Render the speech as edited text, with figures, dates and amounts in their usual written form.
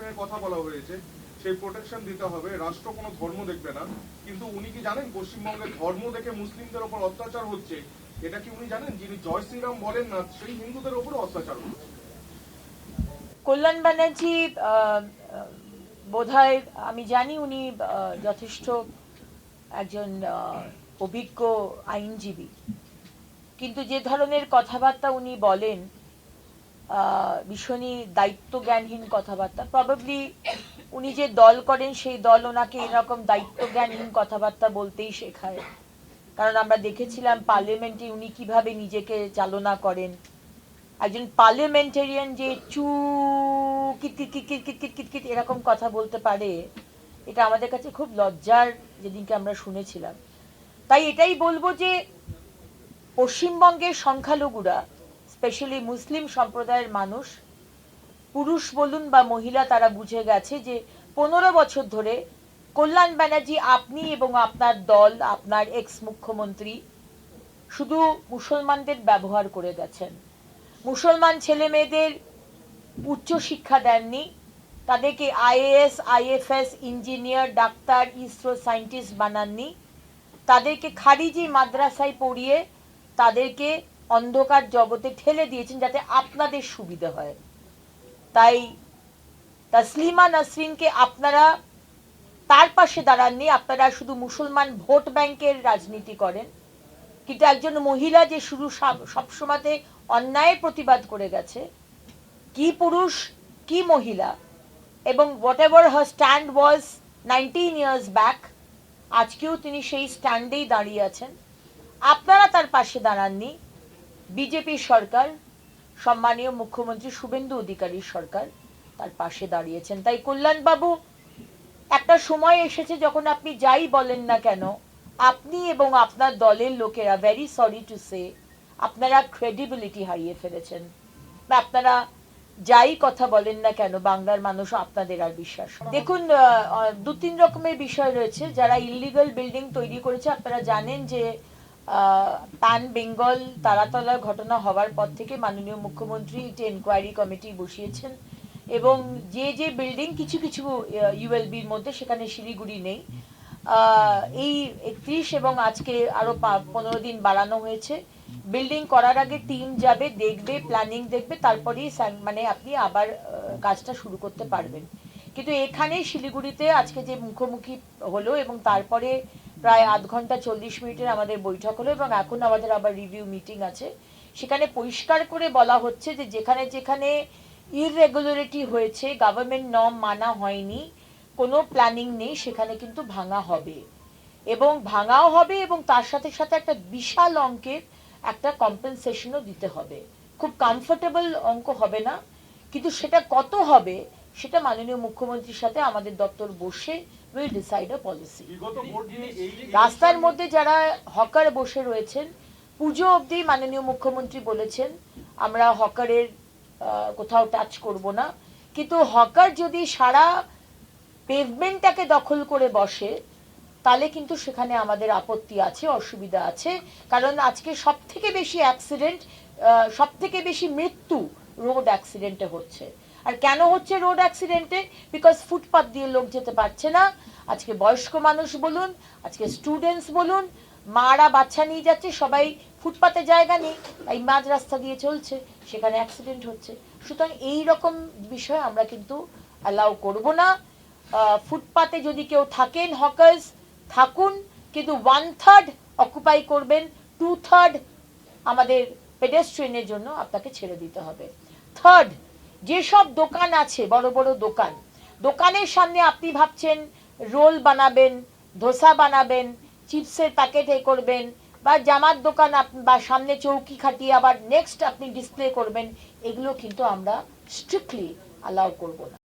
প্রোটেকশনের কথা বলা হয়েছে, সেই প্রোটেকশন দিতে হবে, রাষ্ট্র কোনো ধর্ম দেখবে না। কিন্তু উনি কি জানেন পশ্চিমবঙ্গে ধর্ম দেখে মুসলিমদের ওপর অত্যাচার হচ্ছে? এটা কি উনি জানেন? যিনি জয় শ্রীরাম বলেন না, সেই হিন্দুদের ওপর অত্যাচার হচ্ছে। কল্যাণ ব্যানার্জি বোধহয়, আমি জানি উনি যথেষ্ট একজন অভিজ্ঞ আইনজীবী, কিন্তু যে ধরনের কথাবার্তা উনি বলেন, ভীষণই দায়িত্বজ্ঞানহীন কথাবার্তা। প্রবাবলি উনি যে দল করেন সেই দল ওনাকে এরকম দায়িত্বজ্ঞানহীন কথাবার্তা বলতেই শেখায়। কারণ আমরা দেখেছিলাম পার্লামেন্টে উনি কিভাবে নিজেকে চালনা করেন। একজন পার্লামেন্টেরিয়ান যে চু কিট কিট এরকম কথা বলতে পারে, এটা আমাদের কাছে খুব লজ্জার, যেদিনকে আমরা শুনেছিলাম। তাই এটাই বলবো যে পশ্চিমবঙ্গের সংখ্যালঘুরা, স্পেশালি মুসলিম সম্প্রদায়ের মানুষ, পুরুষ বলুন বা মহিলা, তারা বুঝে গেছে যে 15 বছর ধরে কল্যাণ ব্যানার্জি, আপনি এবং আপনার দল, আপনার এক্স মুখ্যমন্ত্রী শুধু মুসলমানদের ব্যবহার করে গেছেন। মুসলমান ছেলে মেয়েদের উচ্চ শিক্ষা দেননি, তাদেরকে IAS, IFS, engineer, doctor, ISRO scientist বানাননি, তাদেরকে খারিজি মাদ্রাসায় পড়িয়ে তাদেরকে অন্ধকার জগতে ঠেলে দিয়েছেন যাতে আপনাদের সুবিধা হয়। তাই তাসলিমা নাসরিনকে আপনারা তার পাশে দাঁড়াননি, আপনারা শুধু মুসলমান ভোট ব্যাংকের রাজনীতি করেন। কিন্তু একজন মহিলা যে শুরু সবসময়তে অন্যায়ের প্রতিবাদ করে গেছে, কি পুরুষ কি মহিলা, এবং what ever her stand was 19 years back, আজকেও তিনি সেই স্ট্যান্ডেই দাঁড়িয়ে আছেন। আপনারা তার পাশে দাঁড়াননি। বিজেপি সরকার, সম্মানীয় মুখ্যমন্ত্রী শুভেন্দু অধিকারীর সরকার তার পাশে দাঁড়িয়েছেন। তাই কল্যাণবাবু, একটা সময় এসেছে যখন আপনি যাই বলেন না কেন, আপনি এবং আপনার দলের লোকেরা, ভেরি সরি টু সে, আপনারা ক্রেডিবিলিটি হারিয়ে ফেলেছেন। আপনারা যাই কথা বলেন না কেন, বাংলার মানুষ আপনাদের আর বিশ্বাস। দেখুন, 2-3 রকমের বিষয় রয়েছে। যারা ইলিগাল বিল্ডিং তৈরি করেছে, আপনারা জানেন যে প্যান বেঙ্গল তারাতলার ঘটনা হওয়ার পর থেকে মাননীয় মুখ্যমন্ত্রী একটি এনকোয়ারি কমিটি বসিয়েছেন, এবং যে যে বিল্ডিং, কিছু কিছু ইউএলবির মধ্যে, সেখানে শিলিগুড়ি নেই, এই 31 এবং আজকে আরো 15 দিন বাড়ানো হয়েছে। বিল্ডিং করার আগে টিম যাবে, দেখবে, প্ল্যানিং দেখবে, তারপরেই মানে আপনি আবার কাজটা শুরু করতে পারবেন। কিন্তু এখানে শিলিগুড়িতে আজকে যে মুখোমুখি হলো, এবং তারপরে প্রায় 8 ঘন্টা 40 মিনিটের আমাদের বৈঠক হলো, এবং এখন আমাদের আবার রিভিউ মিটিং আছে। সেখানে পরিষ্কার করে বলা হচ্ছে যে যেখানে যেখানে ইররেগুলারিটি হয়েছে, গভর্নমেন্ট নর্ম মানা হয়নি, কোনো প্ল্যানিং নেই, সেখানে কিন্তু ভাঙা হবে, এবং ভাঙাও হবে, এবং তার সাথে সাথে একটা বিশাল অঙ্কের একটা কম্পেনসেশনও দিতে হবে। খুব কমফোর্টেবল অঙ্ক হবে না, কিন্তু সেটা কত হবে সেটা মাননীয় মুখ্যমন্ত্রীর সাথে আমাদের দপ্তর বসে উইল ডিসাইড আ পলিসি। রাস্তার মধ্যে যারা হকার বসে রয়েছেন, পুজো অবধি মাননীয় মুখ্যমন্ত্রী বলেছেন আমরা হকারের কোথাও টাচ করব না, কিন্তু হকার যদি সারা পেভমেন্টটাকে দখল করে বসে, তাহলে কিন্তু সেখানে আমাদের আপত্তি আছে, অসুবিধা আছে। কারণ আজকে সব থেকে বেশি অ্যাক্সিডেন্ট, সব থেকে বেশি মৃত্যু রোড অ্যাক্সিডেন্টে হচ্ছে। আর কেন হচ্ছে রোড অ্যাক্সিডেন্টে? বিকজ ফুটপাথ দিয়ে লোক যেতে পারছে না। আজকে বয়স্ক মানুষ বলুন, আজকে স্টুডেন্টস বলুন, মারা বাচ্চা নিয়ে যাচ্ছে, সবাই ফুটপাতে জায়গা নেই, তাই মাঝ রাস্তা দিয়ে চলছে, সেখানে অ্যাক্সিডেন্ট হচ্ছে। সুতরাং এই রকম বিষয় আমরা কিন্তু অ্যালাউ করব না। ফুটপাতে যদি কেউ থাকেন, হকার্স থাকুন, কিন্তু 1/3 অকুপাই করবেন, 2/3 আমাদের পেডেস্ট্রিয়ানের জন্য আপনাকে ছেড়ে দিতে হবে। থার্ড, যেসব দোকান আছে, বড় বড় দোকান, দোকানের সামনে আপনি ভাবছেন রোল বানাবেন, ধোসা বানাবেন, চিপসের প্যাকেট করবেন, বা জামার দোকান বা সামনে চৌকি খাটিয়ে আবার নেক্সট আপনি ডিসপ্লে করবেন, এগুলো কিন্তু আমরা স্ট্রিক্টলি অ্যালাউ করব না।